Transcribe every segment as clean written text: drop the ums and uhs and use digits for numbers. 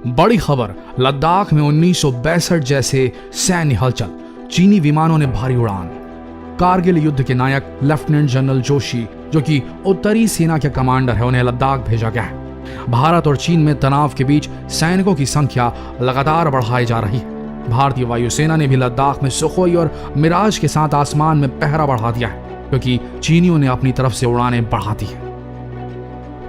बड़ी खबर, लद्दाख में 1962 जैसे सैन्य हलचल, चीनी विमानों ने भारी उड़ान। कारगिल युद्ध के नायक लेफ्टिनेंट जनरल जोशी, जो कि उत्तरी सेना के कमांडर है, उन्हें लद्दाख भेजा गया है। भारत और चीन में तनाव के बीच सैनिकों की संख्या लगातार बढ़ाई जा रही है। भारतीय वायुसेना ने भी लद्दाख में सुखोई और मिराज के साथ आसमान में पहरा बढ़ा दिया है, क्योंकि चीनियों ने अपनी तरफ से उड़ानें बढ़ा दी है।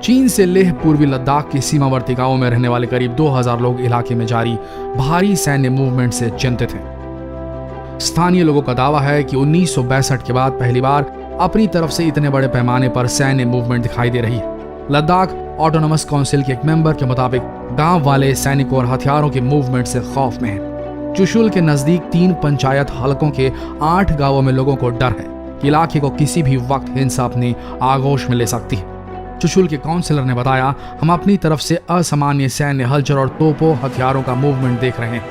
चीन से लेह पूर्वी लद्दाख की सीमावर्ती गांवों में रहने वाले करीब 2000 लोग इलाके में जारी भारी सैन्य मूवमेंट से चिंतित हैं। स्थानीय लोगों का दावा है कि 1962 के बाद पहली बार अपनी तरफ से इतने बड़े पैमाने पर सैन्य मूवमेंट दिखाई दे रही है। लद्दाख ऑटोनोमस काउंसिल के एक मेंबर के मुताबिक गांव वाले सैनिकों और हथियारों के मूवमेंट से खौफ में हैं। चुशुल के नजदीक 3 पंचायत हलकों के 8 गांवों में लोगों को डर है कि इलाके को किसी भी वक्त हिंसा अपनी आगोश में ले सकती है। चुशुल के काउंसिलर ने बताया, हम अपनी तरफ से असामान्य सैन्य हलचल और तोपों हथियारों का मूवमेंट देख रहे हैं।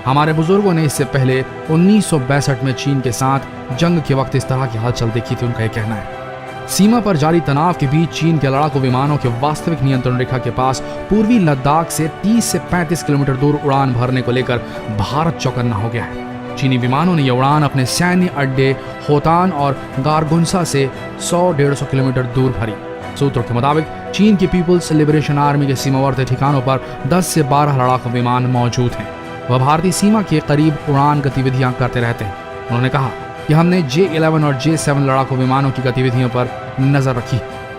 हमारे बुजुर्गों ने इससे पहले 1962 में चीन के साथ जंग के वक्त इस तरह की हलचल देखी थी, उनका यह कहना है। सीमा पर जारी तनाव के बीच चीन के लड़ाकू विमानों के वास्तविक नियंत्रण रेखा के पास पूर्वी लद्दाख से 30 से 35 किलोमीटर दूर उड़ान भरने को लेकर भारत चौकन्ना हो गया है। चीनी विमानों ने यह उड़ान अपने सैन्य अड्डे होतान और गारगुंसा से 100-150 किलोमीटर दूर भरी। सूत्रों के मुताबिक चीन की पीपुल्स लिबरेशन आर्मी के सीमावर्ती ठिकानों पर 10 से 12 लड़ाकू विमान मौजूद हैं। वह भारतीय सीमा के करीब उड़ान गतिविधियां करते रहते हैं। उन्होंने कहा कि हमने J-11 और J-7 लड़ाकू विमानों की गतिविधियों पर नजर रखी।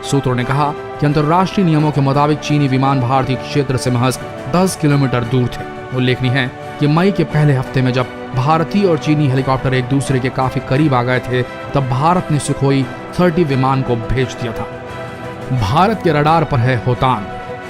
सूत्रों ने कहा कि अंतर्राष्ट्रीय नियमों के मुताबिक चीनी विमान भारतीय क्षेत्र से महज 10 किलोमीटर दूर थे। उल्लेखनीय है कि मई के पहले हफ्ते में जब भारतीय और चीनी हेलीकॉप्टर एक दूसरे के काफी करीब आ गए थे, तब भारत ने सुखोई 30 विमान को भेज दिया था। भारत के रडार पर है होतान।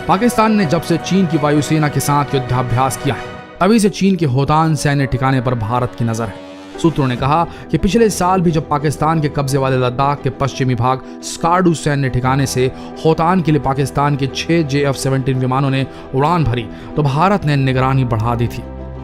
पाकिस्तान ने जब से चीन की वायुसेना के साथ युद्धाभ्यास किया है, तभी से चीन के होतान सैन्य ठिकाने पर भारत की नजर है। सूत्रों ने कहा कि पिछले साल भी जब पाकिस्तान के कब्जे वाले लद्दाख के पश्चिमी भाग स्कार्डू सैन्य ठिकाने से होतान के लिए पाकिस्तान के 6 JF-17 विमानों ने उड़ान भरी, तो भारत ने निगरानी बढ़ा दी थी।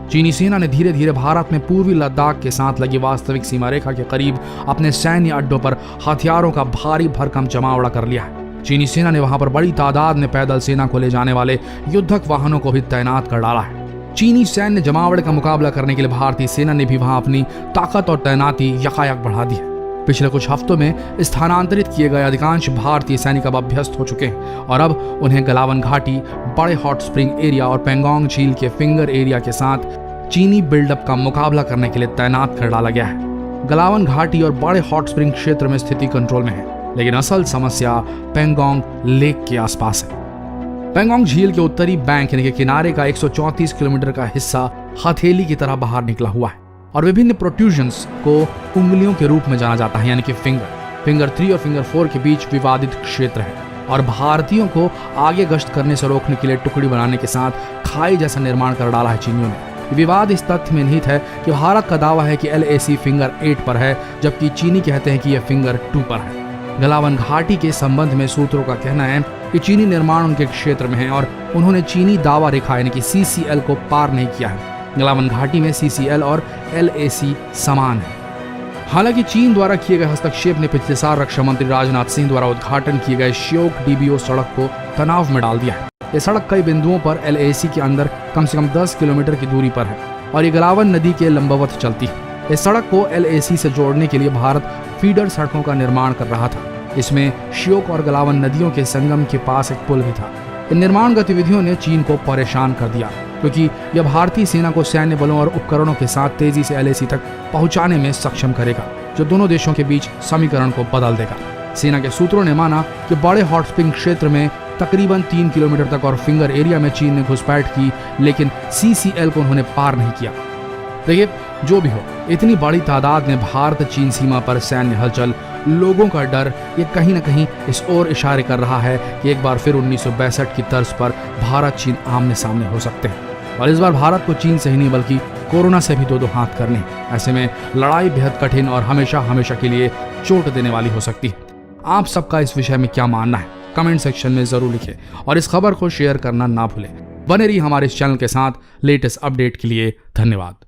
चीनी सेना ने धीरे धीरे भारत में पूर्वी लद्दाख के साथ लगी वास्तविक सीमा रेखा के करीब अपने सैन्य अड्डों पर हथियारों का भारी भरकम जमावड़ा कर लिया है। चीनी सेना ने वहां पर बड़ी तादाद में पैदल सेना को ले जाने वाले युद्धक वाहनों को भी तैनात कर डाला है। चीनी सैन्य जमावड़े का मुकाबला करने के लिए भारतीय सेना ने भी वहां अपनी ताकत और तैनाती यकायक बढ़ा दी है। पिछले कुछ हफ्तों में स्थानांतरित किए गए अधिकांश भारतीय सैनिक अब अभ्यस्त हो चुके हैं और अब उन्हें गलावन घाटी, बड़े हॉट स्प्रिंग एरिया और पेंगोंग झील के फिंगर एरिया के साथ चीनी बिल्डअप का मुकाबला करने के लिए तैनात कर डाला गया है। गलावन घाटी और बड़े हॉट स्प्रिंग क्षेत्र में स्थिति कंट्रोल में है, लेकिन असल समस्या पेंगोंग लेक के आसपास है। पेंगोंग झील के उत्तरी बैंक यानी कि किनारे का 134 किलोमीटर का हिस्सा हथेली की तरह बाहर निकला हुआ है और विभिन्न प्रोट्रूजन्स को उंगलियों के रूप में जाना जाता है, यानी कि फिंगर 3 और फिंगर 4 के बीच विवादित क्षेत्र है और भारतीयों को आगे गश्त करने से रोकने के लिए टुकड़ी बनाने के साथ खाई जैसा निर्माण कर डाला है चीनियों ने। विवाद इस तथ्य में निहित है कि भारत का दावा है कि LAC फिंगर 8 पर है, जबकि चीनी कहते हैं कि यह फिंगर 2 पर है। गलावन घाटी के संबंध में सूत्रों का कहना है कि चीनी निर्माण उनके क्षेत्र में है और उन्होंने चीनी दावा रेखा यानी कि CCL को पार नहीं किया है। गलावन घाटी में CCL और LAC समान है। हालांकि चीन द्वारा किए गए हस्तक्षेप ने पिछले साल रक्षा मंत्री राजनाथ सिंह द्वारा उद्घाटन किए गए श्योक DBO सड़क को तनाव में डाल दिया है। यह सड़क कई बिंदुओं पर LAC के अंदर कम से कम 10 किलोमीटर की दूरी पर है और ये गलावन नदी के लंबवत चलती है। इस सड़क को LAC से जोड़ने के लिए भारत फीडर सड़कों का निर्माण कर रहा था। इसमें श्योक और गलावन नदियों के संगम के पास एक पुल भी था। इन निर्माण गतिविधियों ने चीन को परेशान कर दिया, क्योंकि यह भारतीय सेना को सैन्य बलों और उपकरणों के साथ तेजी से LAC तक पहुंचाने में सक्षम करेगा, जो दोनों देशों के बीच समीकरण को बदल देगा। सेना के सूत्रों ने माना कि बड़े हॉट स्प्रिंग क्षेत्र में तकरीबन 3 किलोमीटर तक और फिंगर एरिया में चीन ने घुसपैठ की, लेकिन CCL को उन्होंने पार नहीं किया। देखिए, जो भी हो, इतनी बड़ी तादाद में भारत चीन सीमा पर सैन्य हलचल, लोगों का डर, ये कहीं न कहीं इस ओर इशारे कर रहा है कि एक बार फिर 1962 की तर्ज पर भारत चीन आमने सामने हो सकते हैं और इस बार भारत को चीन से ही नहीं बल्कि कोरोना से भी दो हाथ करने। ऐसे में लड़ाई बेहद कठिन और हमेशा के लिए चोट देने वाली हो सकती है। आप सबका इस विषय में क्या मानना है, कमेंट सेक्शन में जरूर लिखें और इस खबर को शेयर करना ना भूलें। बने रहिए हमारे इस चैनल के साथ। लेटेस्ट अपडेट के लिए धन्यवाद।